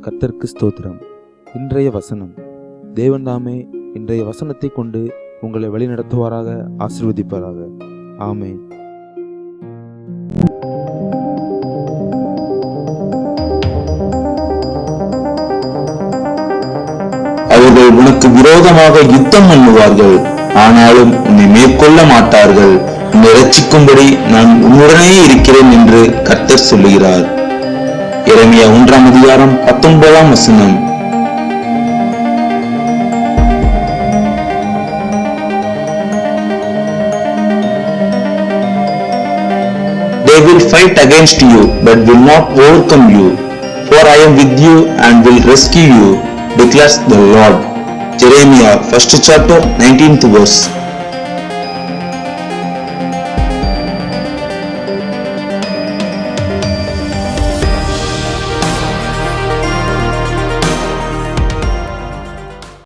கர்த்தருக்கு ஸ்தோத்திரம். இன்றைய வசனம். தேவன் தாமே இன்றைய வசனத்தை கொண்டு உங்களை வழிநடத்துவாராக, ஆசீர்வதிப்பாராக. ஆமென். அவர்கள் உனக்கு விரோதமாக யுத்தம் பண்ணுவார்கள், ஆனாலும் உன்னை மேற்கொள்ள மாட்டார்கள். உன்னை ரட்சிக்கும்படி நான் உன்னுடனே இருக்கிறேன் என்று கர்த்தர் சொல்லுகிறார். எரேமியா 1:19. They will fight against you, but will not overcome you. For I am with you and will rescue you, declares the Lord. Jeremiah 1st chapter 19th verse.